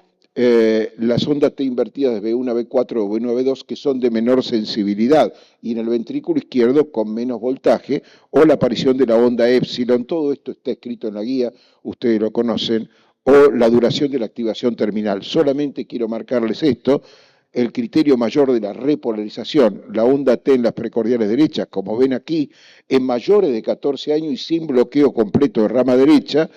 las ondas T invertidas de B1, B4 o B1, B2 que son de menor sensibilidad y en el ventrículo izquierdo con menos voltaje, o la aparición de la onda épsilon. Todo esto está escrito en la guía, ustedes lo conocen, o la duración de la activación terminal. Solamente quiero marcarles esto: el criterio mayor de la repolarización, la onda T en las precordiales derechas, como ven aquí, en mayores de 14 años y sin bloqueo completo de rama derecha,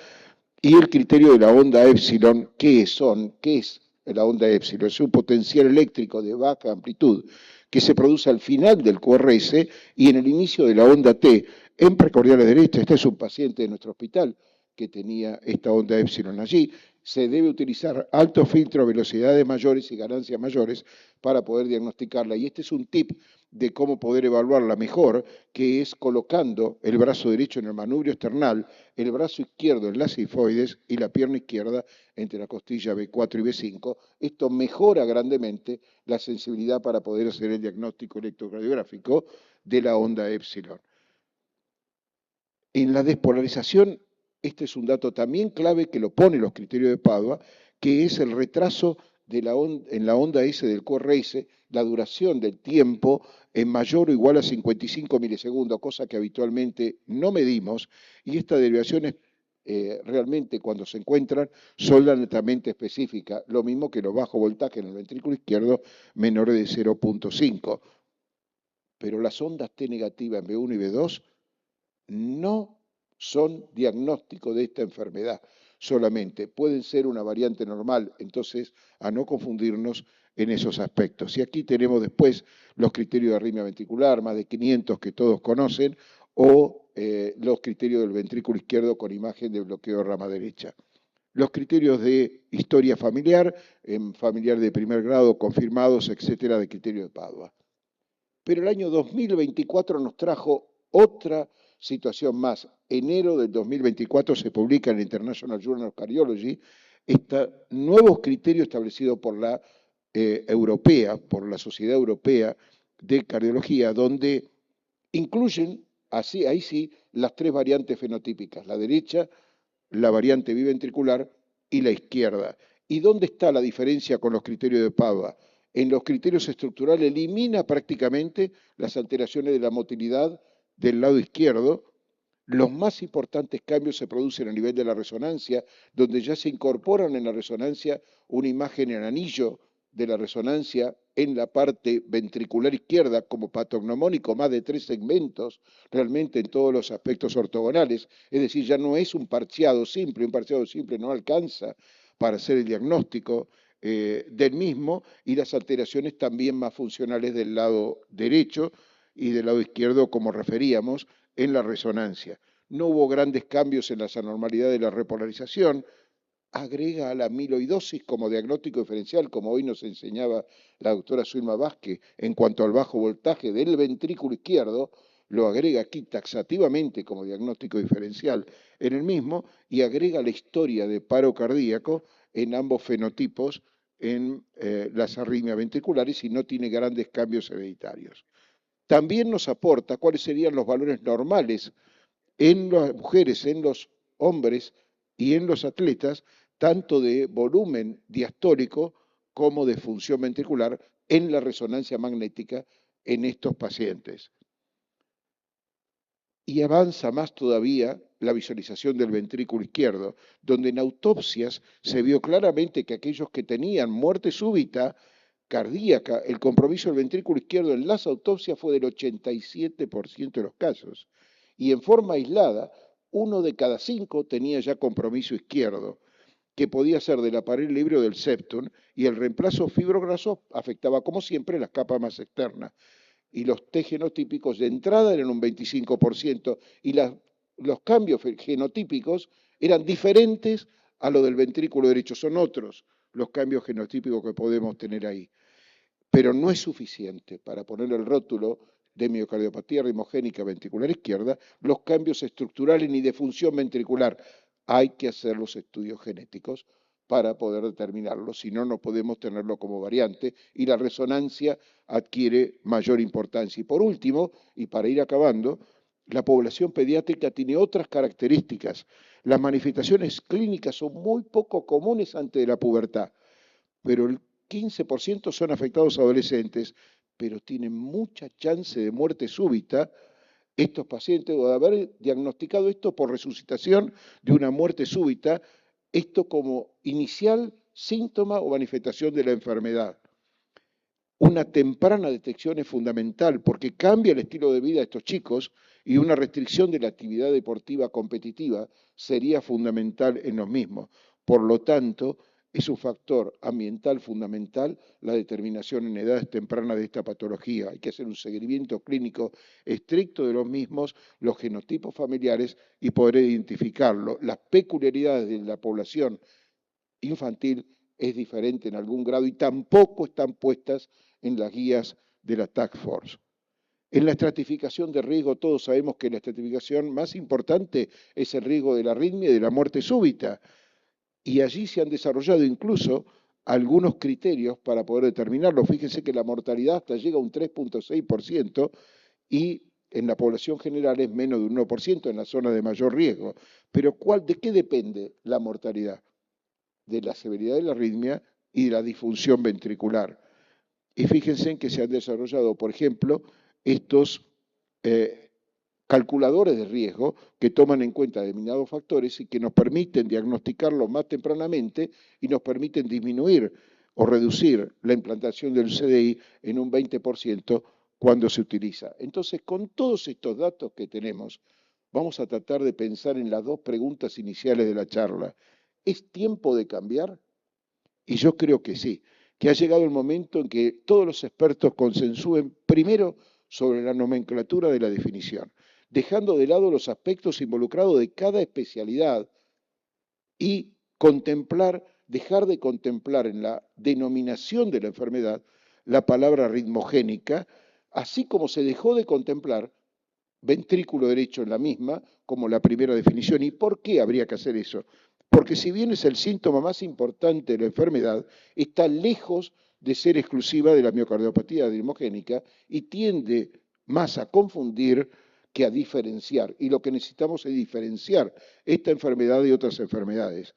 y el criterio de la onda épsilon. ¿Qué es la onda épsilon? Es un potencial eléctrico de baja amplitud que se produce al final del QRS y en el inicio de la onda T en precordiales derechas. Este es un paciente de nuestro hospital que tenía esta onda épsilon allí. Se debe utilizar alto filtro a velocidades mayores y ganancias mayores para poder diagnosticarla. Y este es un tip de cómo poder evaluarla mejor, que es colocando el brazo derecho en el manubrio esternal, el brazo izquierdo en las sifoides y la pierna izquierda entre la costilla B4 y B5. Esto mejora grandemente la sensibilidad para poder hacer el diagnóstico electrocardiográfico de la onda épsilon. En la despolarización, este es un dato también clave que lo pone los criterios de Padua, que es el retraso de en la onda S del QRS, la duración del tiempo en mayor o igual a 55 milisegundos, cosa que habitualmente no medimos, y estas derivaciones realmente cuando se encuentran son altamente específicas, lo mismo que los bajos voltajes en el ventrículo izquierdo menores de 0.5. Pero las ondas T negativas en B1 y B2 no son diagnóstico de esta enfermedad solamente, pueden ser una variante normal, entonces a no confundirnos en esos aspectos. Y aquí tenemos después los criterios de arritmia ventricular, más de 500 que todos conocen, o los criterios del ventrículo izquierdo con imagen de bloqueo de rama derecha. Los criterios de historia familiar, familiar de primer grado, confirmados, etcétera, de criterio de Padua. Pero el año 2024 nos trajo otra situación más. Enero del 2024 se publica en el International Journal of Cardiology nuevos criterios establecidos por la europea, por la Sociedad Europea de Cardiología, donde incluyen, ahí sí, las tres variantes fenotípicas, la derecha, la variante biventricular y la izquierda. ¿Y dónde está la diferencia con los criterios de Padua? En los criterios estructurales elimina prácticamente las alteraciones de la motilidad del lado izquierdo. Los más importantes cambios se producen a nivel de la resonancia, donde ya se incorporan en la resonancia una imagen en anillo de la resonancia en la parte ventricular izquierda como patognomónico, más de 3 segmentos, realmente en todos los aspectos ortogonales. Es decir, ya no es un parcheado simple no alcanza para hacer el diagnóstico del mismo, y las alteraciones también más funcionales del lado derecho y del lado izquierdo, como referíamos, en la resonancia. No hubo grandes cambios en las anormalidades de la repolarización. Agrega a la amiloidosis como diagnóstico diferencial, como hoy nos enseñaba la doctora Zulma Vázquez, en cuanto al bajo voltaje del ventrículo izquierdo, lo agrega aquí taxativamente como diagnóstico diferencial en el mismo, y agrega la historia de paro cardíaco en ambos fenotipos en las arritmias ventriculares y no tiene grandes cambios hereditarios. También nos aporta cuáles serían los valores normales en las mujeres, en los hombres y en los atletas, tanto de volumen diastólico como de función ventricular en la resonancia magnética en estos pacientes. Y avanza más todavía la visualización del ventrículo izquierdo, donde en autopsias se vio claramente que aquellos que tenían muerte súbita cardíaca, el compromiso del ventrículo izquierdo en las autopsias fue del 87% de los casos. Y en forma aislada, 1 de cada 5 tenía ya compromiso izquierdo, que podía ser de la pared libre o del septum, y el reemplazo fibrograso afectaba, como siempre, las capas más externas. Y los T genotípicos de entrada eran un 25%, y los cambios genotípicos eran diferentes a lo del ventrículo derecho. Son otros los cambios genotípicos que podemos tener ahí. Pero no es suficiente para poner el rótulo de miocardiopatía ritmogénica ventricular izquierda, los cambios estructurales ni de función ventricular. Hay que hacer los estudios genéticos para poder determinarlo, si no, no podemos tenerlo como variante y la resonancia adquiere mayor importancia. Y por último, y para ir acabando, la población pediátrica tiene otras características. Las manifestaciones clínicas son muy poco comunes antes de la pubertad, pero el 15% son afectados adolescentes, pero tienen mucha chance de muerte súbita estos pacientes, o de haber diagnosticado esto por resucitación de una muerte súbita, esto como inicial síntoma o manifestación de la enfermedad. Una temprana detección es fundamental porque cambia el estilo de vida de estos chicos y una restricción de la actividad deportiva competitiva sería fundamental en los mismos. Por lo tanto, es un factor ambiental fundamental la determinación en edades tempranas de esta patología. Hay que hacer un seguimiento clínico estricto de los mismos, los genotipos familiares y poder identificarlo. Las peculiaridades de la población infantil es diferente en algún grado y tampoco están puestas en las guías de la Task Force. En la estratificación de riesgo, todos sabemos que la estratificación más importante es el riesgo de la arritmia y de la muerte súbita. Y allí se han desarrollado incluso algunos criterios para poder determinarlo. Fíjense que la mortalidad hasta llega a un 3.6% y en la población general es menos de un 1% en la zona de mayor riesgo. Pero ¿de qué depende la mortalidad? De la severidad de la arritmia y de la disfunción ventricular. Y fíjense en que se han desarrollado, por ejemplo, estos calculadores de riesgo que toman en cuenta determinados factores y que nos permiten diagnosticarlo más tempranamente y nos permiten disminuir o reducir la implantación del CDI en un 20% cuando se utiliza. Entonces, con todos estos datos que tenemos, vamos a tratar de pensar en las dos preguntas iniciales de la charla. ¿Es tiempo de cambiar? Y yo creo que sí, que ha llegado el momento en que todos los expertos consensúen primero sobre la nomenclatura de la definición, dejando de lado los aspectos involucrados de cada especialidad y dejar de contemplar en la denominación de la enfermedad la palabra ritmogénica, así como se dejó de contemplar ventrículo derecho en la misma como la primera definición. ¿Y por qué habría que hacer eso? Porque si bien es el síntoma más importante de la enfermedad, está lejos de ser exclusiva de la miocardiopatía ritmogénica y tiende más a confundir que a diferenciar. Y lo que necesitamos es diferenciar esta enfermedad de otras enfermedades.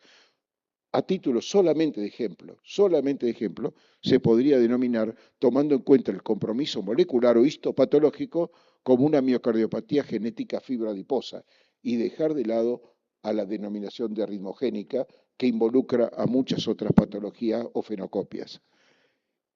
A título solamente de ejemplo, se podría denominar, tomando en cuenta el compromiso molecular o histopatológico, como una miocardiopatía genética fibra adiposa y dejar de lado a la denominación de arritmogénica que involucra a muchas otras patologías o fenocopias.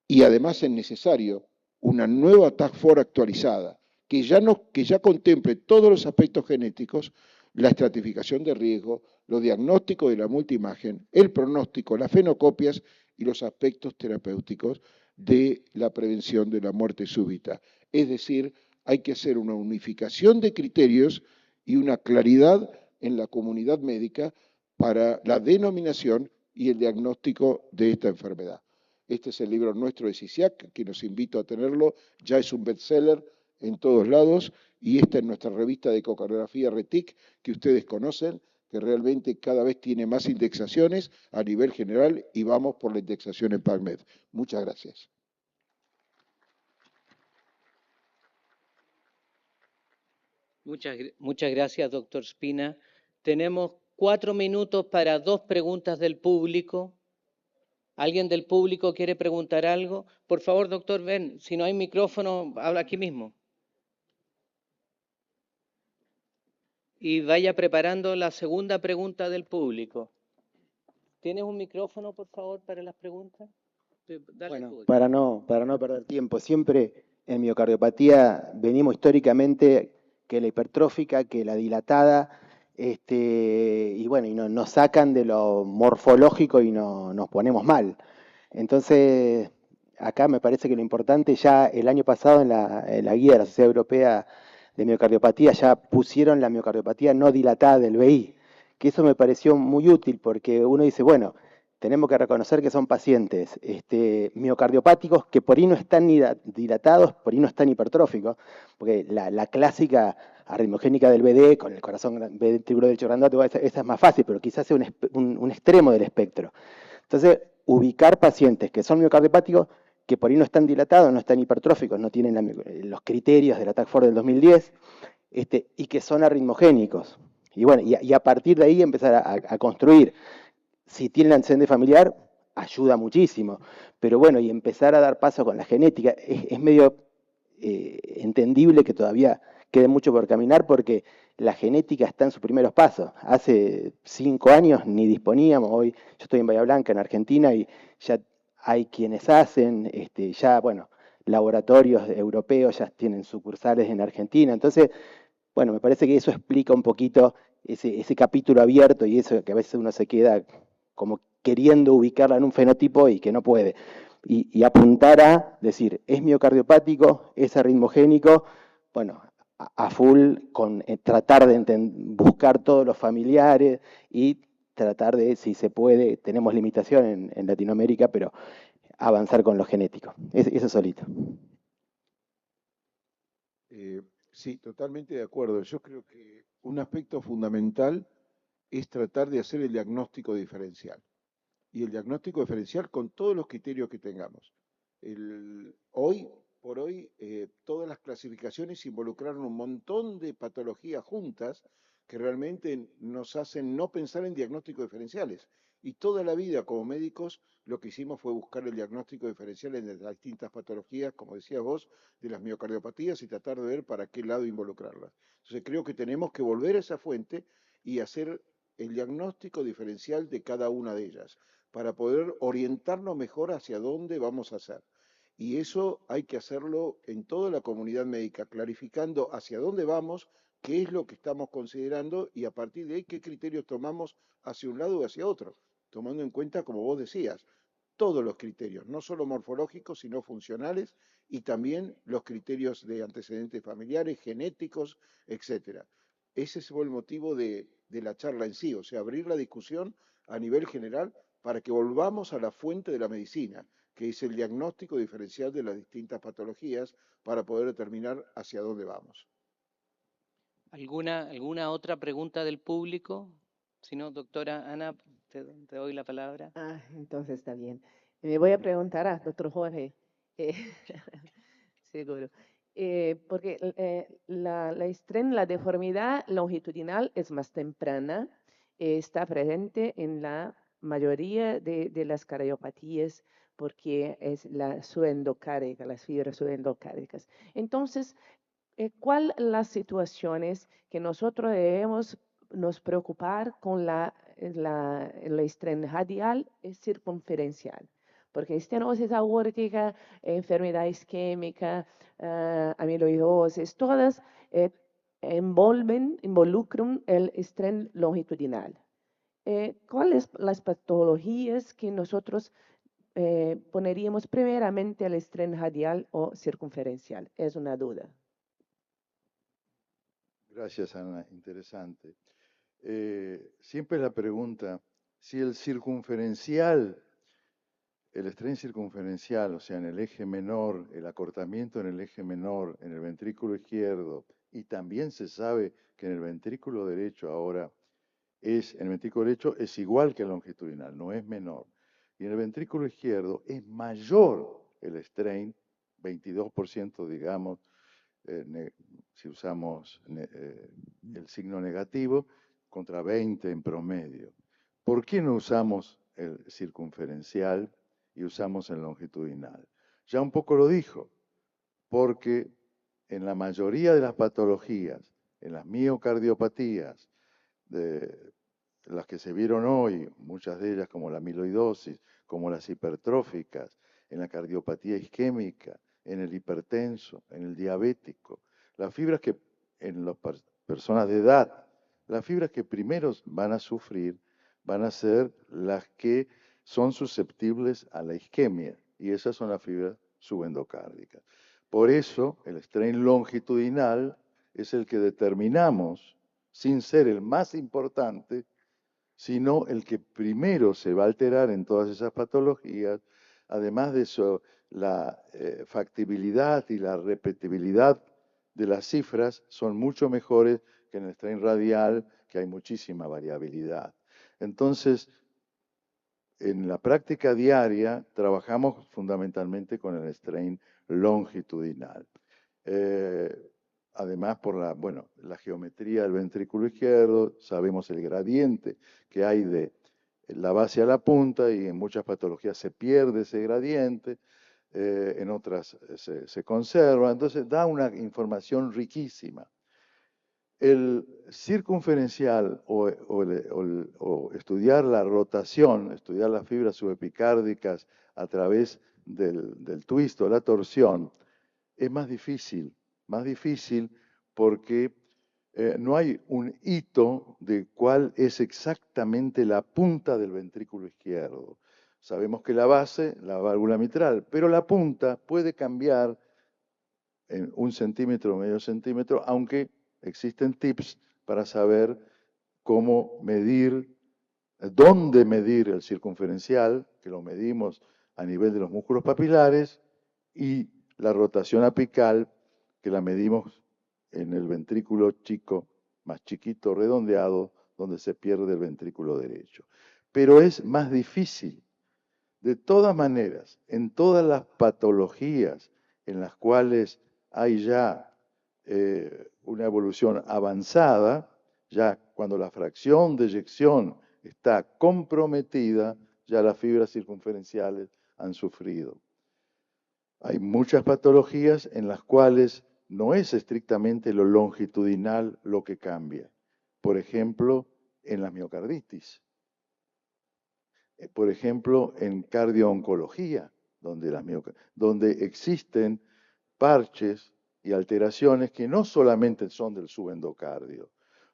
Y además es necesario una nueva Task Force actualizada que ya contemple todos los aspectos genéticos, la estratificación de riesgo, los diagnósticos de la multiimagen, el pronóstico, las fenocopias y los aspectos terapéuticos de la prevención de la muerte súbita. Es decir, hay que hacer una unificación de criterios y una claridad en la comunidad médica para la denominación y el diagnóstico de esta enfermedad. Este es el libro nuestro de CISIAC, que los invito a tenerlo, ya es un bestseller en todos lados, y esta es nuestra revista de ecocardiografía RETIC, que ustedes conocen, que realmente cada vez tiene más indexaciones a nivel general y vamos por la indexación en PubMed. Muchas gracias. Muchas gracias, doctor Spina. Tenemos 4 minutos para 2 preguntas del público. ¿Alguien del público quiere preguntar algo? Por favor, doctor, ven, si no hay micrófono, habla aquí mismo. Y vaya preparando la segunda pregunta del público. ¿Tienes un micrófono, por favor, para las preguntas? Dale, bueno, para no perder tiempo, siempre en miocardiopatía venimos históricamente que la hipertrófica, que la dilatada, y bueno, y nos sacan de lo morfológico y nos ponemos mal. Entonces, acá me parece que lo importante, ya el año pasado en la guía de la Sociedad Europea de Miocardiopatía ya pusieron la miocardiopatía no dilatada del BI, que eso me pareció muy útil porque uno dice, bueno, tenemos que reconocer que son pacientes miocardiopáticos que por ahí no están ni dilatados, por ahí no están hipertróficos, porque la clásica arritmogénica del BD con el corazón ventrículo derecho grandote, esa es más fácil, pero quizás sea un extremo del espectro. Entonces, ubicar pacientes que son miocardiopáticos, que por ahí no están dilatados, no están hipertróficos, no tienen los criterios de la Task Force del 2010, y que son arritmogénicos. Y bueno, y a partir de ahí empezar a construir. Si tienen antecedente familiar, ayuda muchísimo. Pero bueno, y empezar a dar paso con la genética, es medio entendible que todavía quede mucho por caminar porque la genética está en sus primeros pasos. Hace 5 años ni disponíamos, hoy yo estoy en Bahía Blanca, en Argentina, y ya hay quienes hacen, ya, bueno, laboratorios europeos ya tienen sucursales en Argentina. Entonces, bueno, me parece que eso explica un poquito ese capítulo abierto y eso que a veces uno se queda como queriendo ubicarla en un fenotipo y que no puede. Y apuntar a decir, es miocardiopático, es arritmogénico, bueno, a full con tratar de buscar todos los familiares y tratar de, si se puede, tenemos limitación en Latinoamérica, pero avanzar con lo genético. Eso solito. Sí, totalmente de acuerdo. Yo creo que un aspecto fundamental es tratar de hacer el diagnóstico diferencial. Y el diagnóstico diferencial con todos los criterios que tengamos. Hoy por hoy, todas las clasificaciones involucraron un montón de patologías juntas que realmente nos hacen no pensar en diagnósticos diferenciales. Y toda la vida como médicos lo que hicimos fue buscar el diagnóstico diferencial en las distintas patologías, como decías vos, de las miocardiopatías y tratar de ver para qué lado involucrarlas. Entonces creo que tenemos que volver a esa fuente y hacer el diagnóstico diferencial de cada una de ellas para poder orientarnos mejor hacia dónde vamos a hacer. Y eso hay que hacerlo en toda la comunidad médica, clarificando hacia dónde vamos, qué es lo que estamos considerando y a partir de ahí qué criterios tomamos hacia un lado o hacia otro, tomando en cuenta, como vos decías, todos los criterios, no solo morfológicos, sino funcionales y también los criterios de antecedentes familiares, genéticos, etcétera. Ese fue el motivo de la charla en sí, o sea, abrir la discusión a nivel general para que volvamos a la fuente de la medicina, que es el diagnóstico diferencial de las distintas patologías para poder determinar hacia dónde vamos. ¿Alguna otra pregunta del público? Si no, doctora Ana, te doy la palabra. Entonces está bien. Me voy a preguntar a doctor Jorge, eh, seguro, porque la deformidad longitudinal es más temprana, está presente en la mayoría de las cardiopatías porque es la subendocárdica, las fibras subendocárdicas. Entonces, ¿cuáles las situaciones que nosotros debemos nos preocupar con la estren radial y circunferencial? Porque estenosis aórtica, enfermedad isquémica, amiloidosis, todas involucran el estren longitudinal. ¿Cuáles las patologías que nosotros poneríamos primeramente al estren radial o circunferencial? Es una duda. Gracias, Ana. Interesante. Siempre la pregunta, si el circunferencial, el estren circunferencial, o sea, en el eje menor, el acortamiento en el eje menor, en el ventrículo izquierdo, y también se sabe que en el ventrículo derecho ahora en el ventrículo derecho es igual que el longitudinal, no es menor. Y en el ventrículo izquierdo es mayor el strain, 22% digamos, si usamos el signo negativo, contra 20 en promedio. ¿Por qué no usamos el circunferencial y usamos el longitudinal? Ya un poco lo dijo, porque en la mayoría de las patologías, en las miocardiopatías, las que se vieron hoy, muchas de ellas como la amiloidosis, como las hipertróficas, en la cardiopatía isquémica, en el hipertenso, en el diabético, las fibras que en las personas de edad, las fibras que primero van a sufrir van a ser las que son susceptibles a la isquemia, y esas son las fibras subendocárdicas. Por eso, el strain longitudinal es el que determinamos, sin ser el más importante, sino el que primero se va a alterar en todas esas patologías, además de eso, la factibilidad y la repetibilidad de las cifras son mucho mejores que en el strain radial, que hay muchísima variabilidad. Entonces, en la práctica diaria trabajamos fundamentalmente con el strain longitudinal. además por la geometría del ventrículo izquierdo, sabemos el gradiente que hay de la base a la punta y en muchas patologías se pierde ese gradiente, en otras se conserva, entonces da una información riquísima. El circunferencial o estudiar la rotación, estudiar las fibras subepicárdicas a través del twist o la torsión, es más difícil porque no hay un hito de cuál es exactamente la punta del ventrículo izquierdo. Sabemos que la base, la válvula mitral, pero la punta puede cambiar en 1 centímetro o medio centímetro, aunque existen tips para saber cómo medir, dónde medir el circunferencial, que lo medimos a nivel de los músculos papilares, y la rotación apical, que la medimos en el ventrículo chico, más chiquito, redondeado, donde se pierde el ventrículo derecho. Pero es más difícil. De todas maneras, en todas las patologías en las cuales hay ya una evolución avanzada, ya cuando la fracción de eyección está comprometida, ya las fibras circunferenciales han sufrido. Hay muchas patologías en las cuales no es estrictamente lo longitudinal lo que cambia. Por ejemplo, en la miocarditis. Por ejemplo, en cardiooncología, donde existen parches y alteraciones que no solamente son del subendocardio.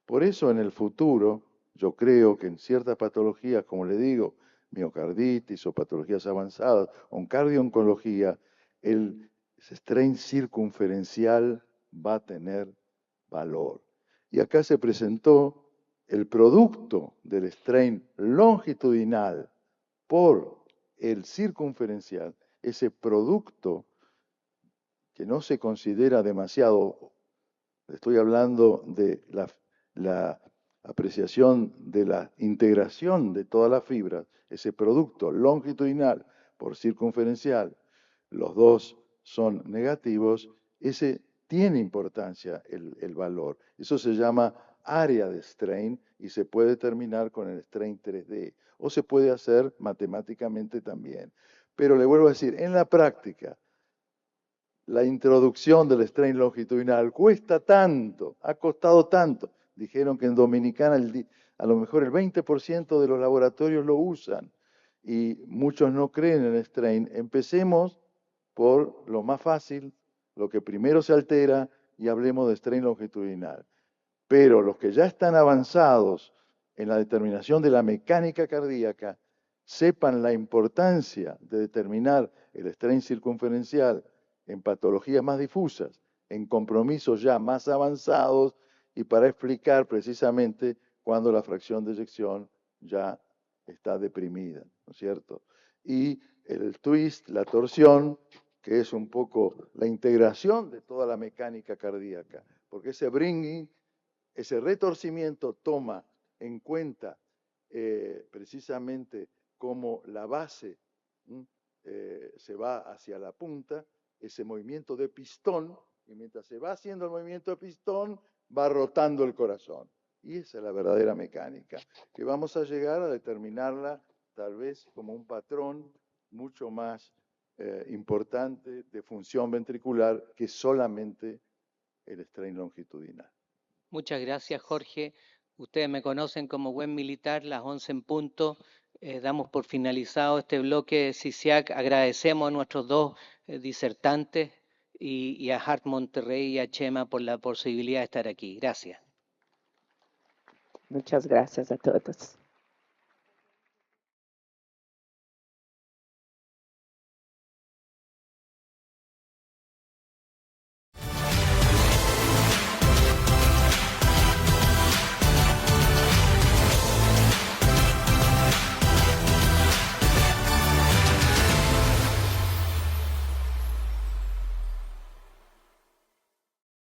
Por eso en el futuro, yo creo que en ciertas patologías, como le digo, miocarditis o patologías avanzadas, o en cardiooncología, el strain circunferencial va a tener valor. Y acá se presentó el producto del strain longitudinal por el circunferencial, ese producto que no se considera demasiado, estoy hablando de la apreciación de la integración de todas las fibras, ese producto longitudinal por circunferencial, los dos son negativos, ese tiene importancia el valor. Eso se llama área de strain y se puede determinar con el strain 3D o se puede hacer matemáticamente también. Pero le vuelvo a decir, en la práctica, la introducción del strain longitudinal cuesta tanto, ha costado tanto. Dijeron que en Dominicana a lo mejor el 20% de los laboratorios lo usan y muchos no creen en el strain. Empecemos por lo más fácil, lo que primero se altera, y hablemos de strain longitudinal. Pero los que ya están avanzados en la determinación de la mecánica cardíaca, sepan la importancia de determinar el strain circunferencial en patologías más difusas, en compromisos ya más avanzados, y para explicar precisamente cuando la fracción de eyección ya está deprimida, ¿no es cierto? Y el twist, la torsión, que es un poco la integración de toda la mecánica cardíaca, porque ese bringing, ese retorcimiento toma en cuenta precisamente cómo la base se va hacia la punta, ese movimiento de pistón, y mientras se va haciendo el movimiento de pistón, va rotando el corazón. Y esa es la verdadera mecánica, que vamos a llegar a determinarla tal vez como un patrón mucho más importante de función ventricular que solamente el strain longitudinal. Muchas gracias, Jorge. Ustedes me conocen como buen militar, las 11 en punto. Damos por finalizado este bloque de CICIAC. Agradecemos a nuestros dos disertantes y a Hart Monterrey y a Chema por la posibilidad de estar aquí. Gracias. Muchas gracias a todos.